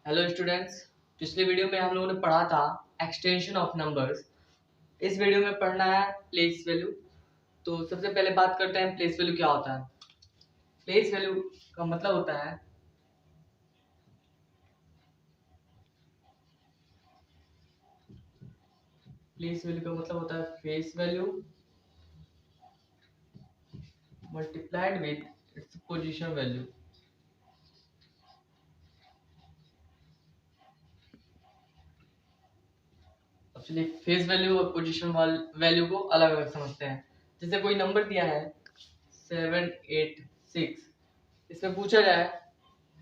Hello students. पिछले video में हम लोगों ने पढ़ा था एक्सटेंशन ऑफ नंबर्स। इस वीडियो में पढ़ना है प्लेस वैल्यू। तो सबसे पहले बात करते हैं प्लेस वैल्यू क्या होता है। प्लेस वैल्यू का मतलब होता है face value multiplied with its position value. अब चलिए फेस वैल्यू और पोजीशन वैल्यू को अलग अलग समझते हैं। जैसे कोई नंबर दिया है 786, इसमें पूछा जाए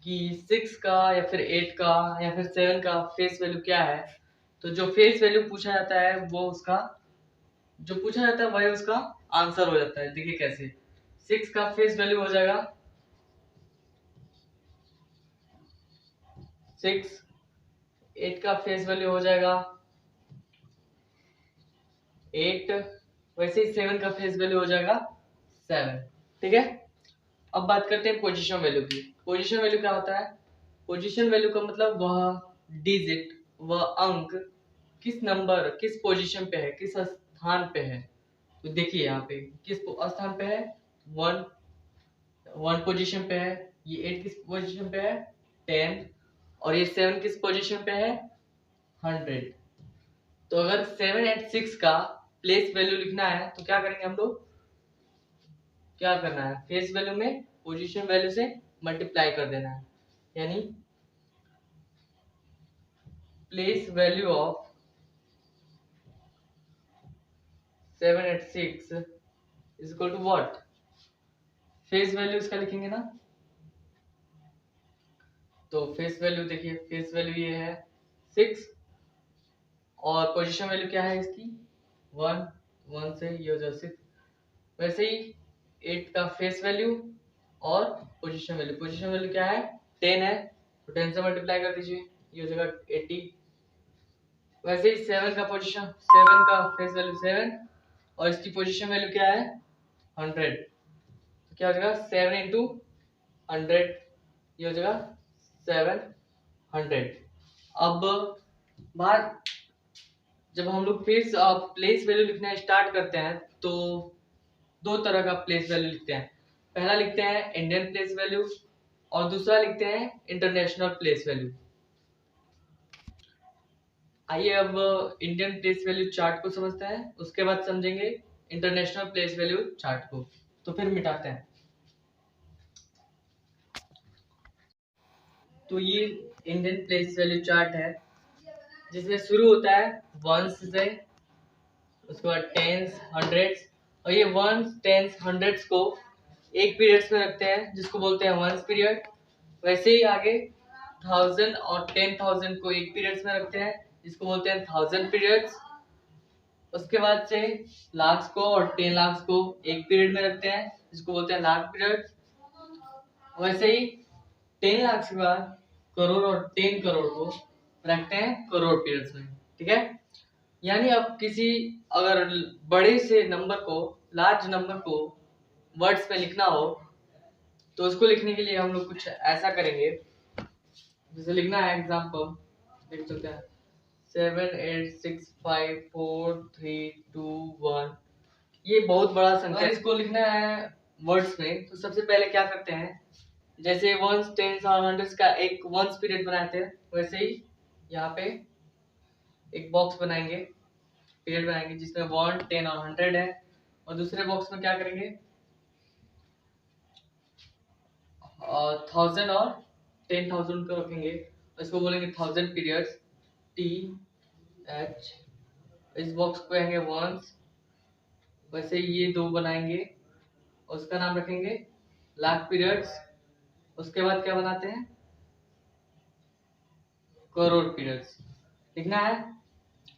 कि 6 का या फिर 8 का या फिर 7 का फेस वैल्यू क्या है, तो जो फेस वैल्यू पूछा जाता है वो उसका जो पूछा जाता है वही उसका आंसर हो जाता है। देखिए कैसे, 6 का फेस वैल्यू हो जाएगा 6, 8 का फेस वैल्यू हो जाएगा 8, वैसे ही 7 का फेस वैल्यू हो जाएगा 7। ठीक है। अब बात करते हैं पोजीशन वैल्यू की। पोजीशन वैल्यू क्या होता है? पोजीशन वैल्यू का मतलब वह डिजिट, वह अंक किस नंबर किस पोजीशन पे है, किस स्थान पे है। तो देखिए यहाँ पे किस स्थान पे है, वन वन पोजीशन पे है। ये 8 किस पोजीशन पे है, 10। और ये 7 किस पोजीशन पे है, 100। तो अगर 786 का प्लेस वैल्यू लिखना है तो क्या करेंगे हम लोग, क्या करना है, फेस वैल्यू में पोजीशन वैल्यू से मल्टीप्लाई कर देना है। यानी place value of 786 is equal to what, face value इसका लिखेंगे ना। तो फेस वैल्यू देखिए, फेस वैल्यू ये है 6 और पोजीशन वैल्यू क्या है इसकी 1, 1 से ये हो जाए 6। वैसे ही 8 का फेस वैल्यू और पोजीशन वैल्यू क्या है 10 है, तो 10 से मल्टीप्लाई कर दीजिए, ये हो जाएगा 80। वैसे ही 7 का फेस वैल्यू 7 और इसकी पोजीशन वैल्यू क्या है 100, तो क्या हो जाएगा 7 इंटू 100, ये हो जाएगा 700। अब बात, जब हम लोग प्लेस वैल्यू लिखना स्टार्ट करते हैं तो दो तरह का प्लेस वैल्यू लिखते हैं। पहला लिखते हैं इंडियन प्लेस वैल्यू और दूसरा लिखते हैं इंटरनेशनल प्लेस वैल्यू। आइए अब इंडियन प्लेस वैल्यू चार्ट को समझते हैं, उसके बाद समझेंगे इंटरनेशनल प्लेस वैल्यू चार्ट को। तो फिर मिटाते हैं। तो ये इंडियन प्लेस वैल्यू चार्ट है, जिसमें शुरू होता है वंस से, उसके बाद टेंस, हंड्रेड्स। और ये वंस, टेंस, हंड्रेड्स को एक पीरियड्स में रखते हैं जिसको बोलते हैं वंस पीरियड। वैसे ही आगे 1000 और 10,000 को एक पीरियड्स में रखते हैं जिसको बोलते हैं 1000 पीरियड्स। उसके बाद से लाख्स को और 10 लाख्स को एक पीरियड में रखते हैं जिसको बोलते हैं लाख पीरियड्स। वैसे ही 10 लाख के बाद करोड़ और 10 करोड़ को रखते हैं करोड़ पीरियड्स में। ठीक है। यानी अब किसी अगर बड़े से नंबर को, लार्ज नंबर को वर्ड्स में लिखना हो तो उसको लिखने के लिए हम लोग कुछ ऐसा करेंगे। जैसे लिखना है एग्जाम्पल, देख सकते हैं 7865432 1। ये बहुत बड़ा संख्या, इसको लिखना है वर्ड्स में तो सबसे पहले क्या करते हैं, जैसे वंस, टेंस और हंड्रेड्स का एक वंस पीरियड बनाते हैं, वैसे ही यहाँ पे एक बॉक्स बनाएंगे, पीरियड बनाएंगे जिसमें 1, 10 और 100 है। और दूसरे बॉक्स में क्या करेंगे, 1000 और 10,000 को रखेंगे, इसको बोलेंगे 1000 पीरियड्स, टी एच। इस बॉक्स को कहेंगे वंस। वैसे ये दो बनाएंगे, उसका नाम रखेंगे लाख पीरियड्स। उसके बाद क्या बनाते हैं, करोड़ पीरियड्स लिखना है।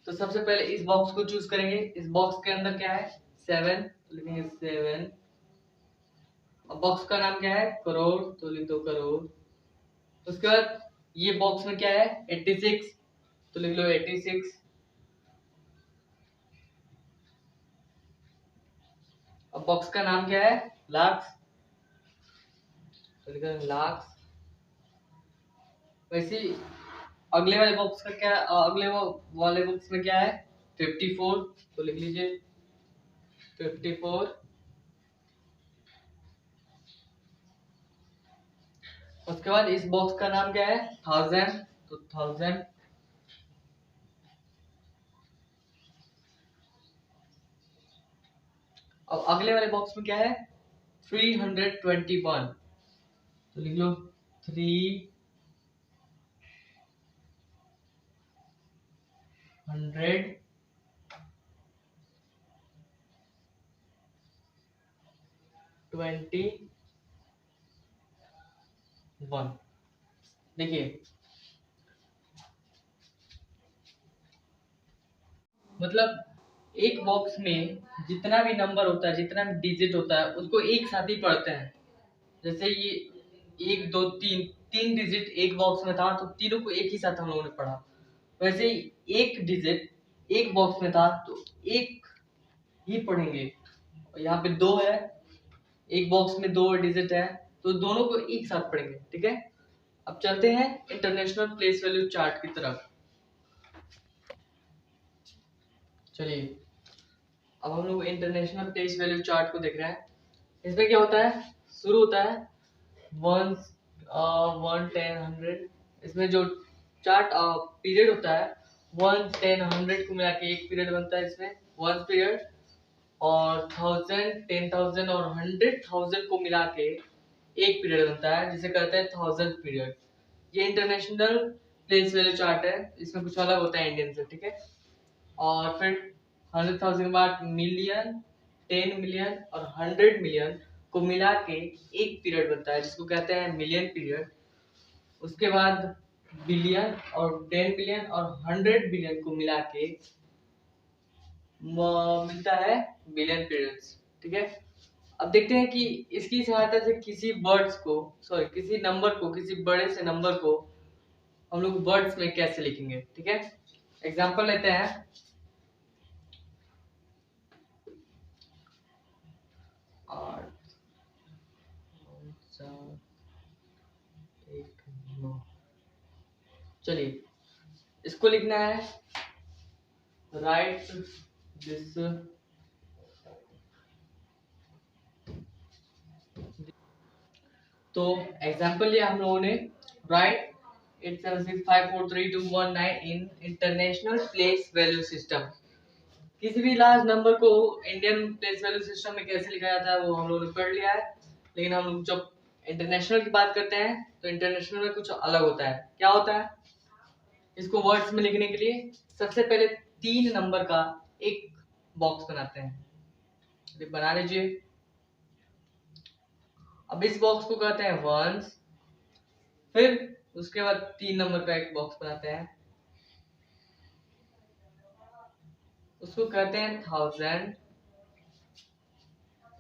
तो सबसे पहले इस बॉक्स को चूज करेंगे। इस बॉक्स के अंदर क्या है 7, तो लिखेंगे 7। अब बॉक्स का नाम क्या है करोड़, तो लिख दो करोड़। उसके बाद ये बॉक्स में क्या है 86, तो लिख लो 86। अब बॉक्स का नाम क्या है लाख, तो लिख दो लाख। वैसे अगले वाले बॉक्स का क्या, अगले वाले बॉक्स में क्या है 54, तो लिख लीजिए 54। उसके बाद इस बॉक्स का नाम क्या है 1000, तो 1000। अब अगले वाले बॉक्स में क्या है 321, तो लिख लो 321। देखिए मतलब एक बॉक्स में जितना भी नंबर होता है, जितना भी डिजिट होता है, उसको एक साथ ही पढ़ते हैं। जैसे ये 1 2 3, 3 डिजिट एक बॉक्स में था, तो तीनों को एक ही साथ हम लोगों ने पढ़ा। वैसे ही एक डिजिट एक बॉक्स में था, तो एक ही पढ़ेंगे। और यहाँ पे 2 है, एक बॉक्स में 2 डिजिट है, तो दोनों को एक साथ पढ़ेंगे। ठीक है, अब चलते हैं इंटरनेशनल प्लेस वैल्यू चार्ट की तरफ। चलिए, अब हम लोग इंटरनेशनल प्लेस वैल्यू चार्ट को देख रहे हैं। इसमें क्या होता है, शुरू होता है 1 1 10 100। इसमें जो चार्ट पीरियड होता है 1 10 100 को मिला के एक पीरियड बनता है, इसमें 1 पीरियड। और 1000 10,000 और 100,000 को मिला के एक पीरियड बनता है, जिसे कहते हैं 1000 पीरियड। ये इंटरनेशनल प्लेस वैल्यू चार्ट है, इसमें कुछ अलग होता है इंडियन से। ठीक है, और फिर 100,000 के बाद मिलियन, 10 मिलियन और 100 मिलियन को मिला के एक पीरियड बनता है, जिसको कहते हैं मिलियन पीरियड। उसके बाद बिलियन और 10 बिलियन और 100 बिलियन को मिला के मिलता है बिलियन पीरियड्स। ठीक है, अब देखते हैं कि इसकी सहायता से किसी वर्ड्स को, सॉरी किसी नंबर को, किसी बड़े से नंबर को हम लोग वर्ड्स में कैसे लिखेंगे। ठीक है, एग्जांपल लेते हैं। 8 4 1 9। चलिए, इसको लिखना है राइट दिस। तो एग्जांपल लिया हम लोगों ने, right 87654321 in international place value system. किसी भी लार्ज नंबर को इंडियन प्लेस वैल्यू सिस्टम में कैसे लिखा जाता है वो हम लोगों ने पढ़ लिया है। लेकिन हम लोग जब इंटरनेशनल की बात करते हैं तो इंटरनेशनल में कुछ अलग होता है। क्या होता है, इसको वर्ड्स में लिखने के लिए सबसे पहले 3 नंबर का एक बॉक्स बनाते हैं। बना लीजिए। अब इस बॉक्स को कहते हैं वंस। फिर उसके बाद 3 नंबर का एक बॉक्स बनाते हैं, उसको कहते हैं 1000।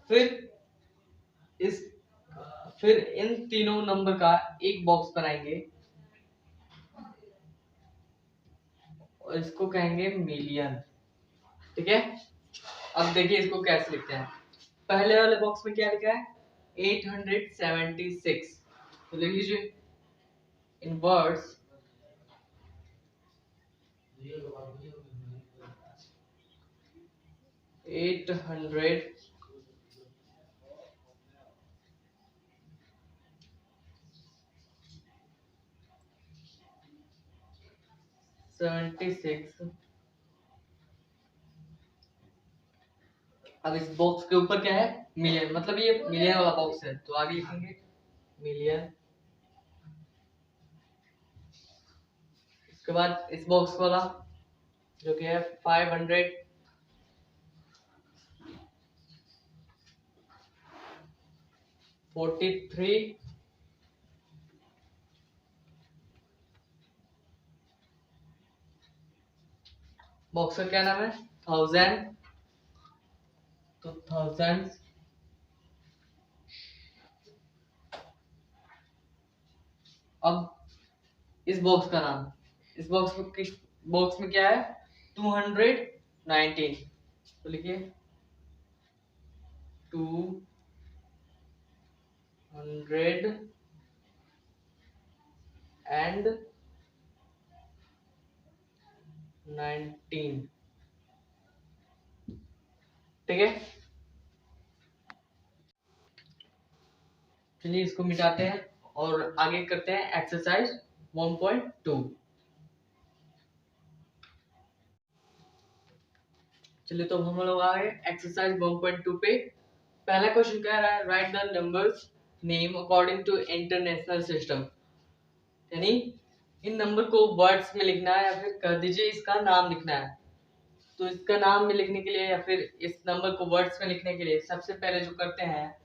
फिर इस फिर इन तीनों नंबर का एक बॉक्स बनाएंगे और इसको कहेंगे मिलियन। ठीक है, अब देखिए इसको कैसे लिखते हैं। पहले वाले बॉक्स में क्या लिखा है 876, तो लिख लीजिए इन वर्ड्स 800 76। अब इस बॉक्स के ऊपर क्या है मिलियन, मतलब ये मिलियन वाला बॉक्स है, तो आगे लिखेंगे मिलियन। उसके बाद इस बॉक्स वाला जो कि है 543। बॉक्स का क्या नाम है 1000, तो 1000। अब इस बॉक्स का नाम, इस बॉक्स में क्या है 219, तो लिखिए 200 एंड 19। ठीक है, चलिए इसको मिटाते हैं और आगे करते हैं एक्सरसाइज 1.2। चलिए तो हम लोग आ गए एक्सरसाइज 1.2 पे। पहला क्वेश्चन कह रहा है write the numbers name according to international system, यानी इन नंबर को वर्ड्स में लिखना है या फिर कह दीजिए इसका नाम लिखना है। तो इसका नाम में लिखने के लिए या फिर इस नंबर को वर्ड्स में लिखने के लिए सबसे पहले जो करते हैं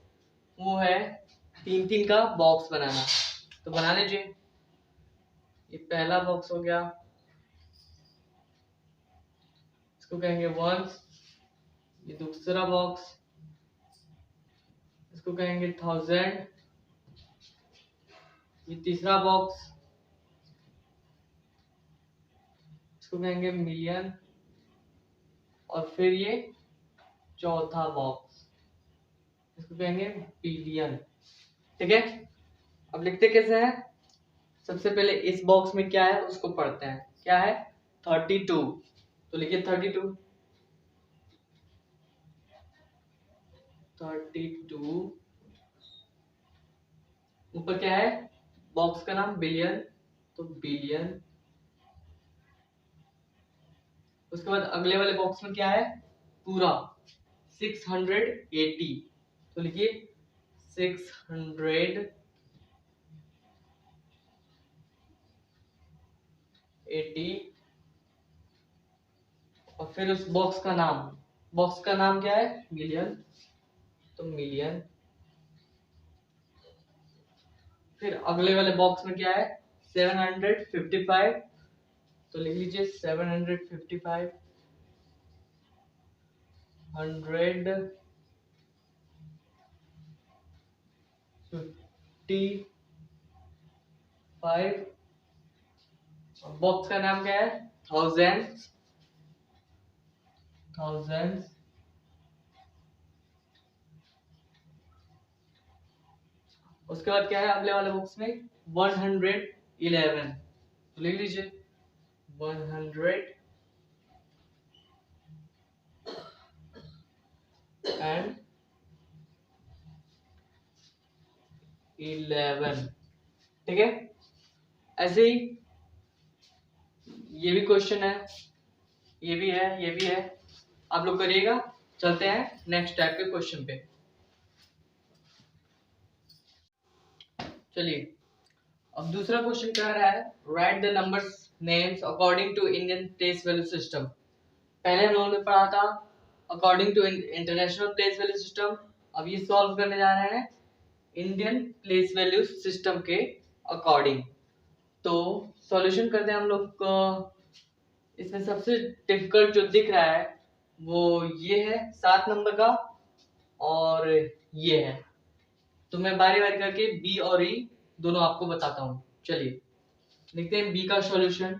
वो है 3-3 का बॉक्स बनाना। तो बना लीजिए, ये पहला बॉक्स हो गया, इसको कहेंगे वंस। ये दूसरा बॉक्स, इसको कहेंगे 1000। ये तीसरा बॉक्स, इसको कहेंगे मिलियन। और फिर ये चौथा बॉक्स, इसको कहेंगे बिलियन। ठीक है, अब लिखते कैसे हैं? सबसे पहले इस बॉक्स में क्या है उसको पढ़ते हैं। क्या है? 32। तो लिखिए 32। 32 ऊपर क्या है? बॉक्स का नाम बिलियन, तो बिलियन। उसके बाद अगले वाले बॉक्स में क्या है? पूरा 680। तो लिखिए 680। और फिर उस बॉक्स का नाम क्या है? मिलियन, तो मिलियन। फिर अगले वाले बॉक्स में क्या है? 755। तो लिख लीजिए 755। 155। बॉक्स का नाम क्या है? Thousands, thousands. उसके बाद क्या है अगले वाले बॉक्स में? 111। तो लिख लीजिए 111। ठीक है, ऐसे ही ये भी क्वेश्चन है, ये भी है, ये भी है। आप लोग करिएगा। चलते हैं नेक्स्ट टाइप के क्वेश्चन पे। चलिए, अब दूसरा क्वेश्चन कह रहा है write the numbers names according to Indian place value system. पहले हम लोगों ने पढ़ा था according to international place value system. अब ये सॉल्व करने जा रहे हैं इंडियन प्लेस वैल्यू सिस्टम के अकॉर्डिंग। तो सॉल्यूशन करते हैं हम लोग को। इसमें सबसे डिफिकल्ट जो दिख रहा है वो ये है 7 नंबर का, और ये है। तो मैं बारी बारी करके बी और ई दोनों आपको बताता हूँ। चलिए लिखते हैं बी का सॉल्यूशन।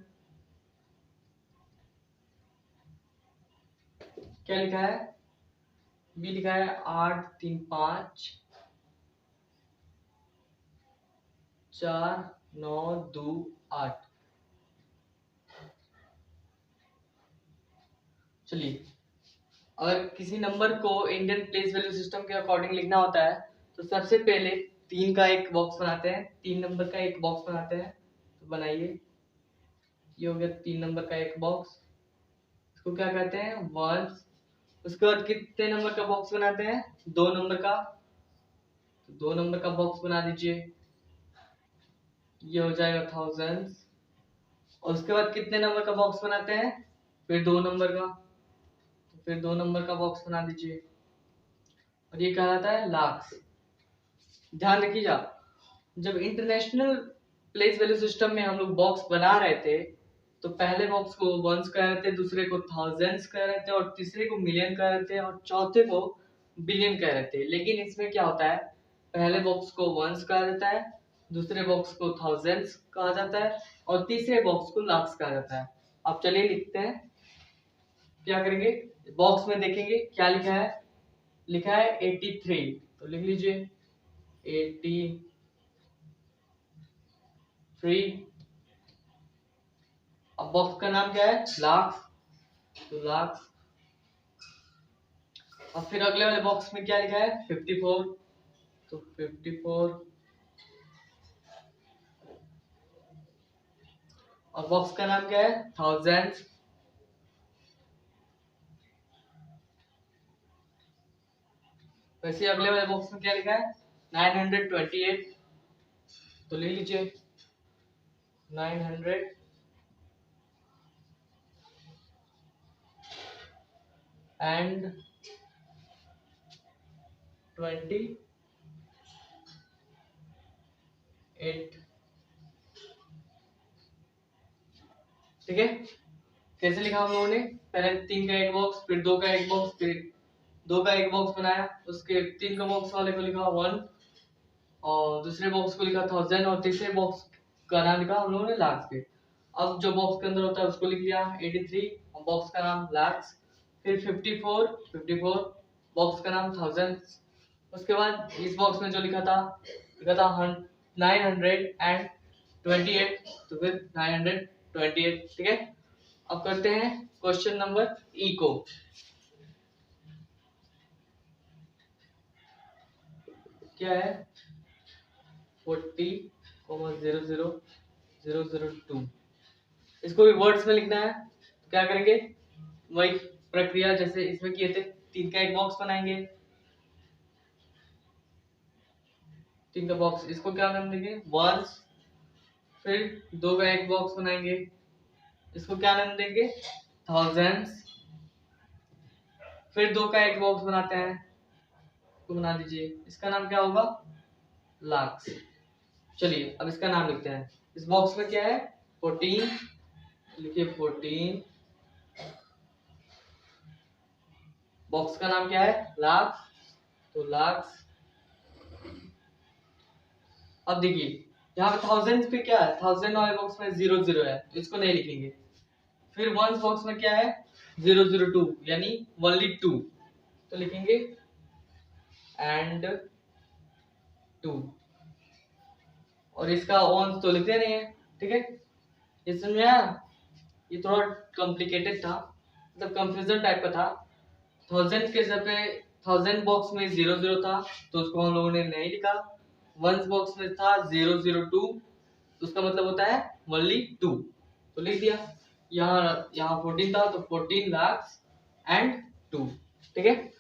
क्या लिखा है? बी लिखा है 8 3 5 4 9 2 8। चलिए, अगर किसी नंबर को इंडियन प्लेस वैल्यू सिस्टम के अकॉर्डिंग लिखना होता है तो सबसे पहले 3 का एक बॉक्स बनाते हैं, 3 नंबर का एक बॉक्स बनाते हैं। तो बनाइए, ये हो गया 3 नंबर का एक बॉक्स। इसको क्या कहते हैं? वंस। उसके बाद कितने नंबर का बॉक्स बनाते हैं? 2 नंबर का। तो 2 नंबर का बॉक्स बना दीजिए, ये हो जाएगा थाउजेंड्स। और उसके बाद कितने नंबर का बॉक्स बनाते हैं? फिर 2 नंबर का। तो फिर 2 नंबर का बॉक्स बना दीजिए, और ये कहलाता है लाख्स। ध्यान रखिएगा, जब इंटरनेशनल प्लेस वैल्यू सिस्टम में हम लोग बॉक्स बना रहे थे तो पहले बॉक्स को वंस कह रहे थे, दूसरे को थाउजेंड्स कह रहे थे, और तीसरे को मिलियन कह रहे थे, और चौथे को बिलियन कह रहे थे। लेकिन इसमें क्या होता है, पहले बॉक्स को वंस कहा जाता है, दूसरे बॉक्स को थाउजेंड्स कहा जाता है, और तीसरे बॉक्स को लाख्स कहा जाता है। अब चलिए लिखते हैं। क्या करेंगे? बॉक्स में देखेंगे क्या लिखा है। लिखा है 83। तो लिख लीजिए 83। अब अब बॉक्स का नाम क्या है? लाख, तो लाख। अब फिर अगले वाले बॉक्स में क्या लिखा है? 54, तो 54। और बॉक्स का नाम क्या है? थाउजेंड। वैसे अगले वाले बॉक्स में क्या लिखा है? 928, तो ले लीजिए 900 एंड 28। ठीक है, कैसे लिखा हम लोगों ने? पहले 3 का एक बॉक्स, फिर 2 का एक बॉक्स, फिर 2 का एक बॉक्स बनाया, उसके 3 का बॉक्स वाले को लिखा 1, और दूसरे बॉक्स को लिखा 1000, और तीसरे बॉक्स का नाम लिखा हम लोगों ने लाख पे। अब जो बॉक्स के अंदर होता है उसको लिख लिया 83, और बॉक्स का नाम लाख। फिर 54 बॉक्स का नाम 1000। उसके बाद इस बॉक्स में जो लिखा था 928, तो फिर 928। ठीक है, अब करते हैं क्वेश्चन नंबर ई को। क्या है? 40,000,002। इसको भी वर्ड्स में लिखना है, तो क्या करेंगे? वही प्रक्रिया जैसे इसमें किए थे, 3 का एक बॉक्स बनाएंगे, 3 का बॉक्स, इसको क्या नाम देंगे? वंस। फिर 2 का एक बॉक्स बनाएंगे, इसको क्या नाम देंगे? थाउजेंड्स। फिर 2 का एक बॉक्स बनाते हैं, तो बना दीजिए, इसका नाम क्या होगा? लाख। चलिए अब इसका नाम लिखते हैं। इस बॉक्स में क्या है? 14, लिखिए 14। बॉक्स का नाम क्या है? लाख, तो लाख। अब देखिए यहाँ पे थाउजेंड पे क्या है? थाउजेंड वाले बॉक्स में 00 है, तो इसको नहीं लिखेंगे। फिर वंस बॉक्स में क्या है? 002, यानी ओनली 2, तो लिखेंगे एंड 2। और इसका वंस तो लिखते नहीं है। ठीक है, ये समझ में आया? ये थोड़ा कॉम्प्लिकेटेड था, मतलब कंफ्यूजन टाइप का था। थाउजेंड के जगह पे थाउजेंड बॉक्स में 00 था, तो उसको हम लोगों ने नहीं लिखा। वंस बॉक्स में था 002, तो उसका मतलब होता है ओनली 2, तो लिख दिया। यहाँ 14 था, तो 14 लाख एंड 2। ठीक है,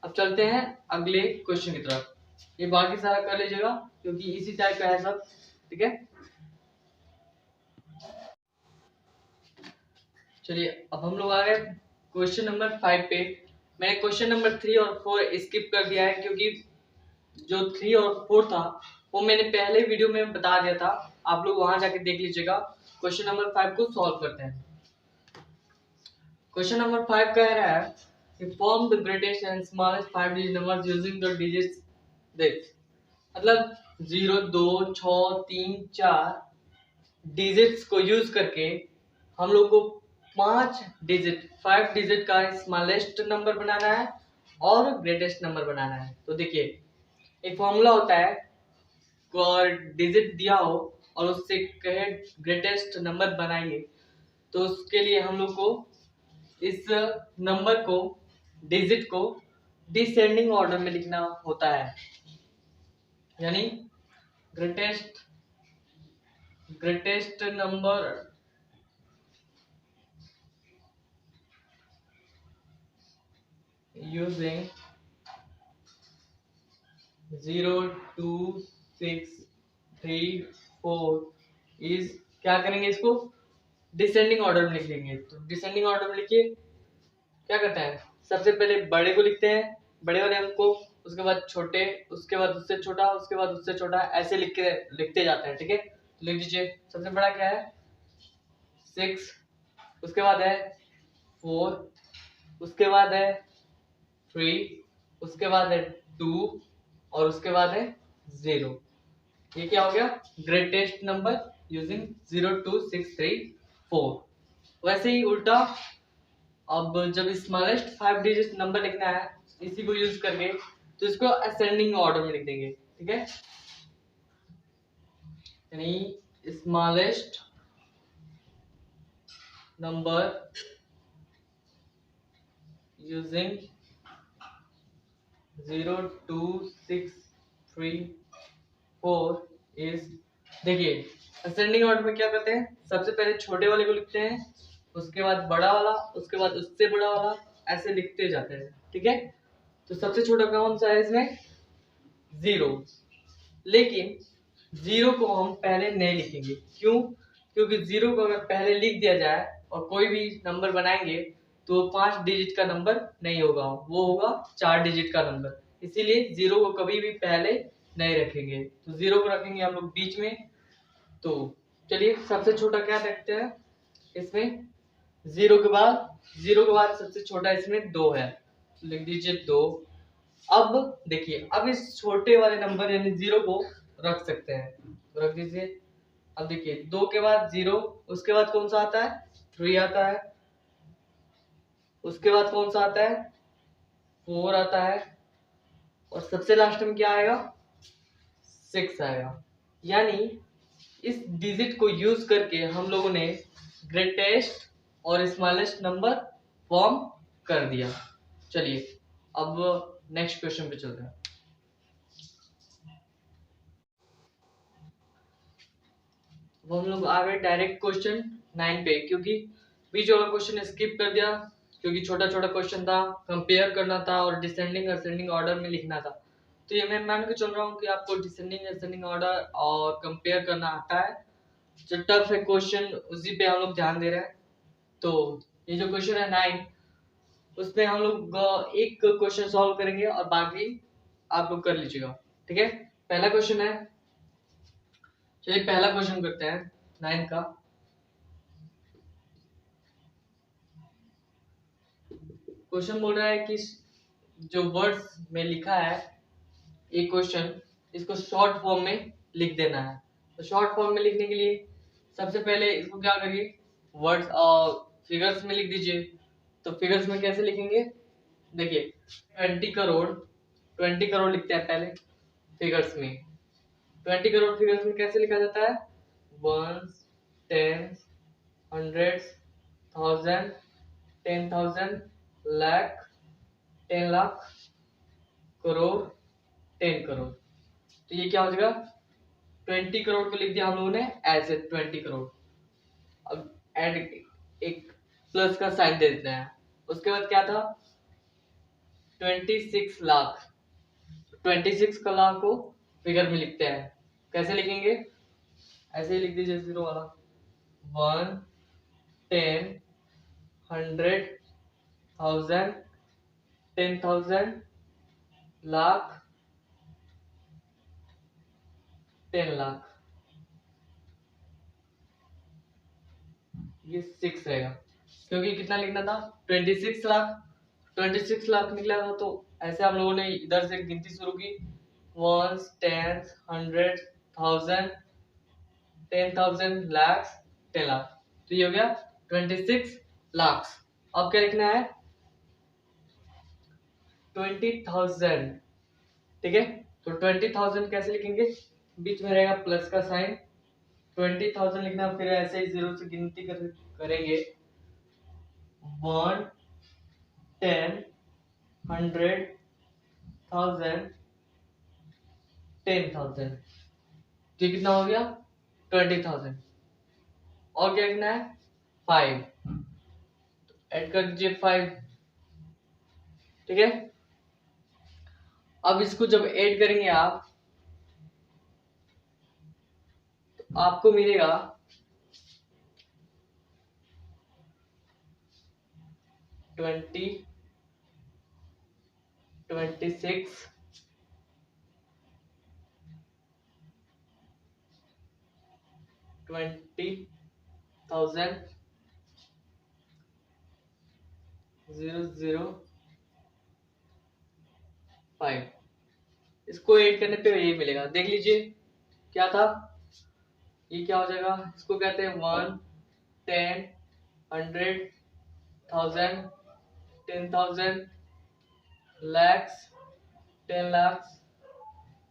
अब चलते हैं अगले क्वेश्चन की तरफ। ये बाकी सारा कर लीजिएगा क्योंकि इसी टाइप का है सब। ठीक है, चलिए अब हम लोग आ गए क्वेश्चन नंबर 5 पे। मैंने क्वेश्चन नंबर 3 और 4 स्किप कर दिया है, क्योंकि जो 3 और 4 था वो मैंने पहले वीडियो में बता दिया था, आप लोग वहां जाके देख लीजिएगा। क्वेश्चन नंबर 5 को सॉल्व करते हैं। क्वेश्चन नंबर 5 कह रहा है कि form the greatest and smallest 5 digit numbers using the digits this. मतलब 0, 2, 6, 3, 4 डिजिट्स को यूज करके हम लोग को 5 डिजिट का स्मॉलेस्ट नंबर बनाना है और ग्रेटेस्ट नंबर बनाना है। तो देखिए एक फॉर्मूला होता है, डिजिट दिया हो और उससे कहे ग्रेटेस्ट नंबर बनाइए, तो उसके लिए हम लोग को इस नंबर को, डिजिट को डिसेंडिंग ऑर्डर में लिखना होता है, यानी ग्रेटेस्ट नंबर यूजिंग 0, 2, 6, 3, 4 इज, क्या करेंगे? इसको डिसेंडिंग ऑर्डर में लिख लेंगे। तो डिसेंडिंग ऑर्डर में लिखिए, क्या करते हैं? सबसे पहले बड़े को लिखते हैं, बड़े वाले अंक को, उसके बाद छोटे, उसके बाद उससे छोटा, उसके बाद उससे छोटा, ऐसे लिखते जाते हैं। ठीक है, तो लिख दीजिए। सबसे बड़ा क्या है? 6, उसके बाद है 4, उसके बाद है 3, उसके बाद है 2, और उसके बाद है 0। ये क्या हो गया? Greatest number using 0, 2, 6, 3, 4। वैसे ही उल्टा, अब जब स्मॉलेस्ट 5 डिजिट नंबर लिखना है इसी को यूज करके, तो इसको असेंडिंग ऑर्डर में लिख देंगे। ठीक है, यानी स्मॉलेस्ट number using 0 2 6 3 4 is, देखिए असेंडिंग ऑर्डर में क्या करते हैं, सबसे पहले छोटे वाले को लिखते हैं, उसके बाद बड़ा वाला, उसके बाद उससे बड़ा वाला, ऐसे लिखते जाते हैं। ठीक है, तो सबसे छोटा कौन सा है इसमें, 0। लेकिन 0 को हम पहले नहीं लिखेंगे, क्यों, क्योंकि 0 को अगर पहले लिख दिया जाए और कोई भी नंबर बनाएंगे तो 5 डिजिट का नंबर नहीं होगा, वो होगा 4 डिजिट का नंबर, इसीलिए 0 को कभी भी पहले नहीं रखेंगे, तो 0 को रखेंगे हम लोग बीच में। तो चलिए सबसे छोटा क्या रखते हैं इसमें, 0 के बाद सबसे छोटा इसमें 2 है, तो लिख दीजिए 2। अब देखिए, अब इस छोटे वाले नंबर यानी 0 को रख सकते हैं, तो रख दीजिए। अब देखिए 2 के बाद 0, उसके बाद कौन सा आता है, 3 आता है, उसके बाद कौन सा आता है, 4 आता है, और सबसे लास्ट में क्या आएगा, 6 आएगा। यानी इस डिजिट को यूज करके हम लोगों ने ग्रेटेस्ट और स्मॉलेस्ट नंबर फॉर्म कर दिया। चलिए अब नेक्स्ट क्वेश्चन पे चलते हैं। वो हम लोग आ गए डायरेक्ट क्वेश्चन 9 पे, क्योंकि बीच वाला क्वेश्चन स्किप कर दिया क्योंकि छोटा छोटा क्वेश्चन था, कंपेयर करना था और डिसेंडिंग असेंडिंग ऑर्डर में लिखना था। तो ये मैं मान के चल रहा हूँ कि आपको डिसेंडिंग असेंडिंग ऑर्डर और कंपेयर करना आता है। जो टफ है क्वेश्चन उसी पे हम लोग ध्यान दे रहे हैं। तो ये जो क्वेश्चन है 9, उसमें हम लोग एक क्वेश्चन सॉल्व करेंगे और बाकी आप लोग कर लीजिएगा। ठीक है, पहला क्वेश्चन है, चलिए पहला क्वेश्चन करते हैं 9 का। क्वेश्चन बोल रहा है कि जो वर्ड्स में लिखा है ये क्वेश्चन, इसको शॉर्ट फॉर्म में लिख देना है। तो शॉर्ट फॉर्म में लिखने के लिए सबसे पहले इसको क्या करिए, वर्ड्स और फिगर्स में लिख दीजिए। तो फिगर्स में कैसे लिखेंगे, देखिए 20 करोड़ लिखते हैं पहले फिगर्स में। 20 करोड़ फिगर्स में कैसे लिखा जाता है, 1s 10s 100s 1000 10,000 lakh 10 lakh crore 10 crore. तो ये क्या हो जाएगा, 20 करोड़ को लिख दिया हम लोगों ने एज ए 20 करोड़। अब एड एक प्लस का साइन दे देते हैं। उसके बाद क्या था, 26 लाख। 26 का लाख को फिगर में लिखते हैं, कैसे लिखेंगे, ऐसे ही लिख दीजिए, 0 वाला, 1 10 100 1000 10,000 लाख 10 लाख। ये 6 रहेगा, क्योंकि कितना लिखना था, 26 लाख। 26 लाख निकला था, तो ऐसे हम लोगों ने इधर से गिनती शुरू की, 1s 10s 100 1000 10,000 लाख 10 लाख। तो ये हो गया 26 लाख। अब क्या लिखना है, 20,000। ठीक है, तो 20,000 कैसे लिखेंगे, बीच में रहेगा प्लस का साइन, 20,000 लिखना, फिर ऐसे ही 0 से गिनती करेंगे, 1 10 100 1000 10,000। तो कितना हो गया, 20,000। और क्या लिखना है, 5, ऐड कर दीजिए 5। ठीक है, अब इसको जब ऐड करेंगे आप, तो आपको मिलेगा 20 26 20,000 005। इसको ऐड करने पे ये मिलेगा, देख लीजिए क्या था, ये क्या हो जाएगा, इसको कहते हैं 1 10 100 1000 10,000 lakhs 10 lakhs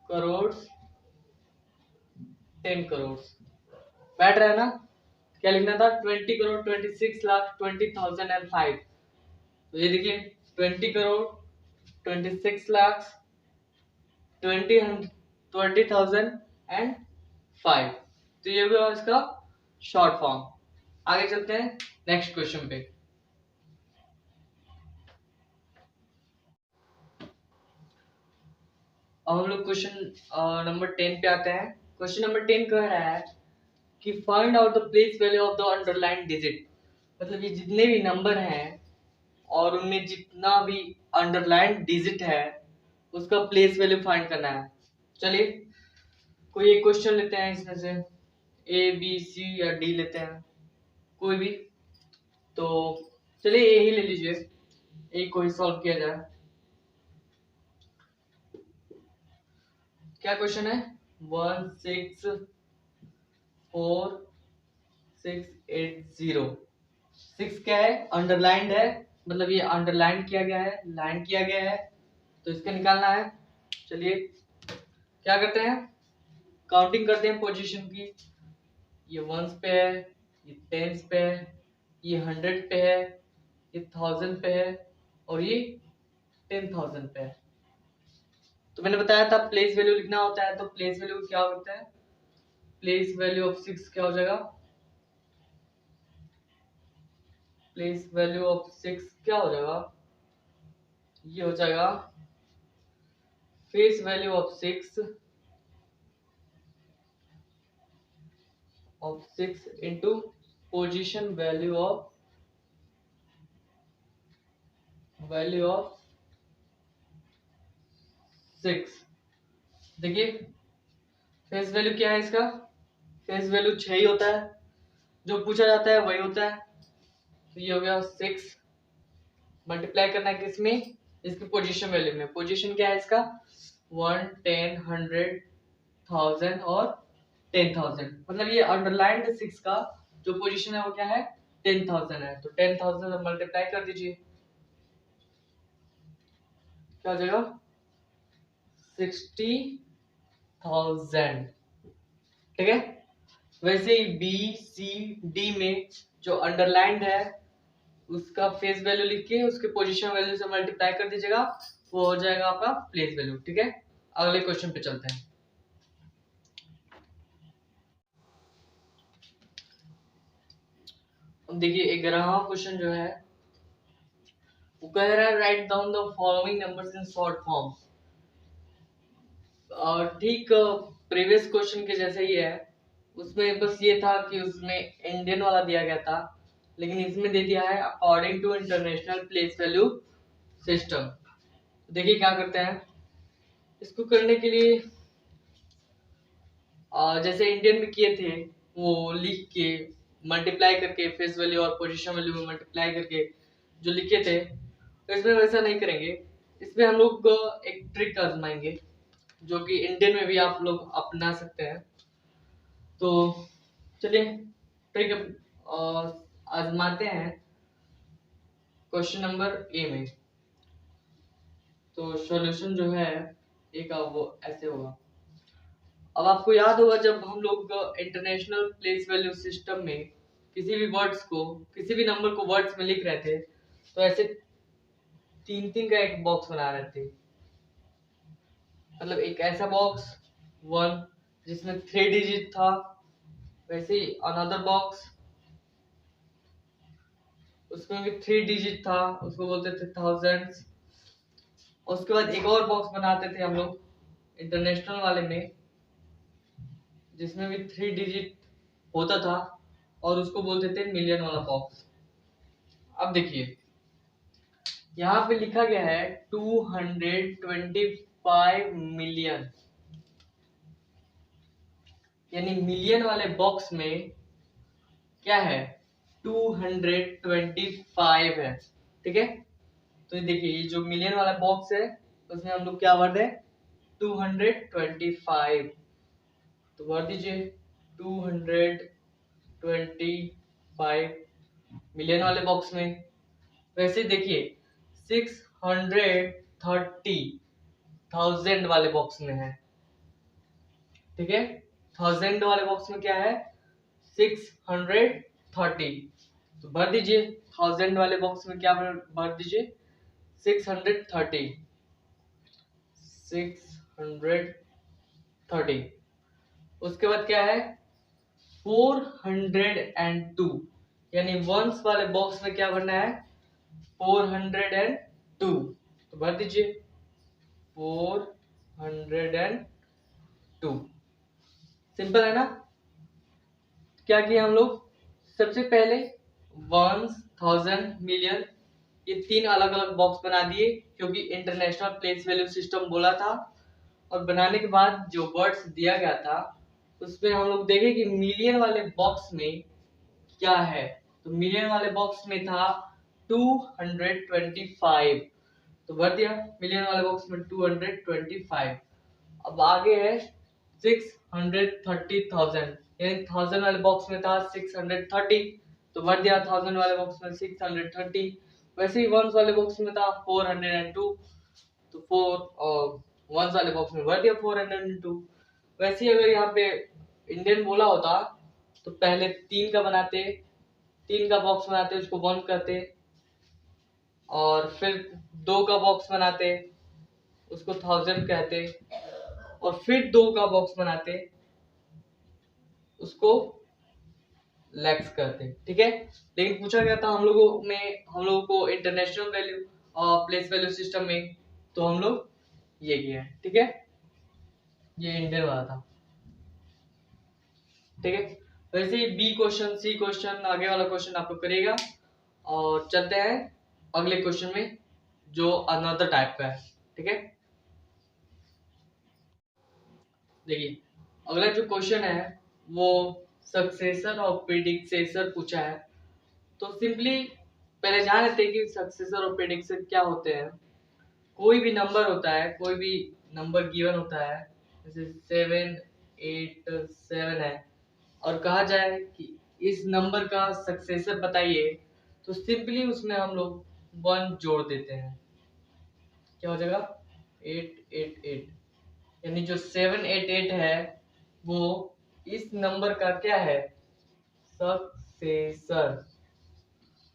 करोड़ 10 करोड़। बैठ रहा है ना, क्या लिखना था, 20 करोड़ 26,20,005। तो ये देखिए 20 करोड़ 26 लाख 20,005। तो ये भी इसका शॉर्ट फॉर्म। आगे चलते हैं नेक्स्ट क्वेश्चन पे। अब हम लोग क्वेश्चन नंबर 10 पे आते हैं। क्वेश्चन नंबर 10 कह रहा है कि find out the place value of the underline digit. मतलब ये जितने भी नंबर हैं और उनमें जितना भी अंडरलाइन डिजिट है उसका प्लेस वैल्यू फाइंड करना है। चलिए कोई एक क्वेश्चन लेते हैं, इसमें से ए बी सी या डी लेते हैं कोई भी। तो चलिए ए ही ले लीजिए, ए को ही सॉल्व किया जाए। क्या क्वेश्चन है, 164,680। 6 क्या है, अंडरलाइंड है, मतलब ये अंडरलाइन किया गया है, लाइन किया गया है, तो इसका निकालना है। चलिए क्या करते हैं, काउंटिंग करते हैं पोजीशन की। ये वंस पे है, ये टेंस पे है, ये 100 पे है, ये 1000 पे है और ये 10,000 पे है। तो मैंने बताया था प्लेस वैल्यू लिखना होता है, तो प्लेस वैल्यू क्या होता है, प्लेस वैल्यू ऑफ 6 क्या हो जाएगा, प्लेस वैल्यू ऑफ 6 क्या हो जाएगा, ये हो जाएगा face value of 6 into position value of 6। देखिए फेस वैल्यू क्या है इसका, फेस वैल्यू 6 ही होता है, जो पूछा जाता है वही होता है। तो ये हो गया 6 मल्टीप्लाई करना है किसमें, इसकी पोजीशन वैल्यू में। पोजीशन क्या है इसका, 1, 10, 100,000 और 10,000। मतलब ये अंडरलाइंड 6 का जो पोजीशन है वो क्या है, 10,000 है। तो 10,000 मल्टीप्लाई कर दीजिए, क्या हो जाएगा 60,000। ठीक है, वैसे ही बी सी डी में जो अंडरलाइंड है उसका फेस वैल्यू लिख के उसके पोजीशन वैल्यू से मल्टीप्लाई कर दीजिएगा, वो हो जाएगा आपका प्लेस वैल्यू। ठीक है, अगले क्वेश्चन पे चलते हैं। अब देखिए 11वां क्वेश्चन जो है वो कह रहा है write down the following numbers in short form. ठीक प्रीवियस क्वेश्चन के जैसे ही है, उसमें बस ये था कि उसमें इंडियन वाला दिया गया था, लेकिन इसमें दे दिया है according to international place value system. देखिए क्या करते हैं, इसको करने के लिए जैसे इंडियन में किए थे वो लिख के मल्टीप्लाई करके फेस वैल्यू और पोजीशन वैल्यू में मल्टीप्लाई करके जो लिखे थे, तो इसमें वैसा नहीं करेंगे। इसमें हम लोग एक ट्रिक आजमाएंगे जो कि इंडियन में भी आप लोग अपना सकते हैं। तो चलिए ट्रिक आजमाते हैं क्वेश्चन नंबर ए में। तो सॉल्यूशन जो है ए का वो ऐसे होगा। अब आपको याद होगा जब हम लोग इंटरनेशनल प्लेस वैल्यू सिस्टम में किसी भी वर्ड्स को, किसी भी नंबर को वर्ड्स में लिख रहे थे, तो ऐसे 3-3 का एक बॉक्स बना रहे थे। मतलब एक ऐसा बॉक्स 1 जिसमें 3 डिजिट था, वैसे ही अनदर बॉक्स उसमें भी 3 डिजिट था, उसको बोलते थे थाउजेंड्स। उसके बाद एक और बॉक्स बनाते थे हम लोग इंटरनेशनल वाले में जिसमें भी 3 डिजिट होता था और उसको बोलते थे मिलियन वाला बॉक्स। अब देखिए यहाँ पे लिखा गया है 225 मिलियन, यानी मिलियन वाले बॉक्स में क्या है 225 है। ठीक है, तो देखिए ये जो मिलियन वाला बॉक्स है उसमें हम लोग क्या भर दें 225, तो भर दीजिए 225 मिलियन वाले बॉक्स में। वैसे देखिए 630,000 वाले बॉक्स में है। ठीक है, 1000 वाले बॉक्स में क्या है 630 30। तो भर दीजिए 1000 वाले बॉक्स में, क्या भर दीजिए 630, 630। उसके बाद क्या है 402, यानी वंस वाले बॉक्स में क्या भरना है 402। तो भर दीजिए 402। सिंपल है ना। क्या किया हम लोग, सबसे पहले वंस, थाउजेंड, मिलियन, ये 3 अलग अलग बॉक्स बना दिए क्योंकि इंटरनेशनल प्लेस वैल्यू सिस्टम बोला था। और बनाने के बाद जो वर्ड्स दिया गया था उसमें हम लोग देखे कि मिलियन वाले बॉक्स में क्या है। तो मिलियन वाले बॉक्स में था 225, तो भर दिया मिलियन वाले बॉक्स में 225। अब आगे है 630,000, यानी 1000 वाले बॉक्स में था 630, तो भर दिया 1000 वाले बॉक्स में 630। वैसे ही वंस वाले बॉक्स में था 402, तो 4 और वंस वाले बॉक्स में भर दिया 402। वैसे ही अगर यहाँ पे इंडियन बोला होता तो पहले 3 का बनाते, 3 का बॉक्स बनाते, उसको 1 करते, और फिर 2 का बॉक्स बनाते, उसको 1000 कहते, और फिर 2 का बॉक्स बनाते, उसको लैक्स करते। ठीक है, लेकिन पूछा गया था हम लोगों को इंटरनेशनल वैल्यू और प्लेस वैल्यू सिस्टम में, तो हम लोग ये किया है। ठीक है, ये इंडियन वाला था। ठीक है, वैसे ही बी क्वेश्चन, सी क्वेश्चन, आगे वाला क्वेश्चन आप लोग करिएगा। और चलते हैं अगले क्वेश्चन में जो अनदर टाइप का है। ठीक है, देखिए अगला जो क्वेश्चन है वो सक्सेसर और प्रिडिक्सेसर पूछा है। तो सिंपली पहले जान लेते हैं कि सक्सेसर और प्रिडिक्सेसर क्या होते हैं। कोई भी नंबर होता है, कोई भी नंबर गिवन होता है, जैसे 787 है, और कहा जाए कि इस नंबर का सक्सेसर बताइए, तो सिंपली उसमें हम लोग 1 जोड़ देते हैं। क्या हो जाएगा 888, यानी जो 788 है वो इस नंबर का क्या है सक्सेसर।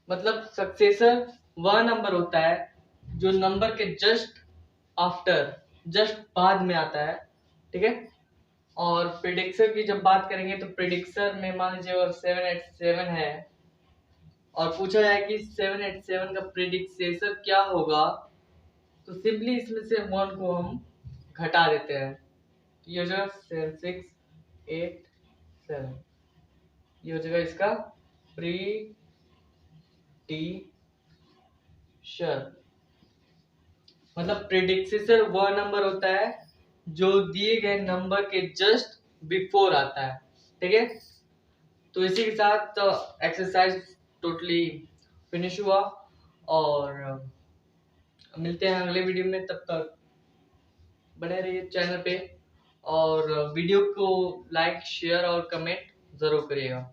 मतलब सक्सेसर वह नंबर होता है जो नंबर के जस्ट आफ्टर, जस्ट बाद में आता है। ठीक है, और प्रिडिक्सर की जब बात करेंगे तो प्रिडिक्सर में मान लीजिए अगर 787 है और पूछा जाए कि 787 का प्रिडिक्सेसर क्या होगा, तो सिंपली इसमें से 1 को हम घटा देते हैं। ये हो जाएगा 7687, ये हो जाएगा इसका प्रिडिक्शन। मतलब प्रिडिक्सेसर वह नंबर होता है जो दिए गए नंबर के जस्ट बिफोर आता है। ठीक है, तो इसी के साथ एक्सरसाइज टोटली फिनिश हुआ, और मिलते हैं अगले वीडियो में। तब तक बने रहिए चैनल पे, और वीडियो को लाइक, शेयर और कमेंट जरूर करिएगा।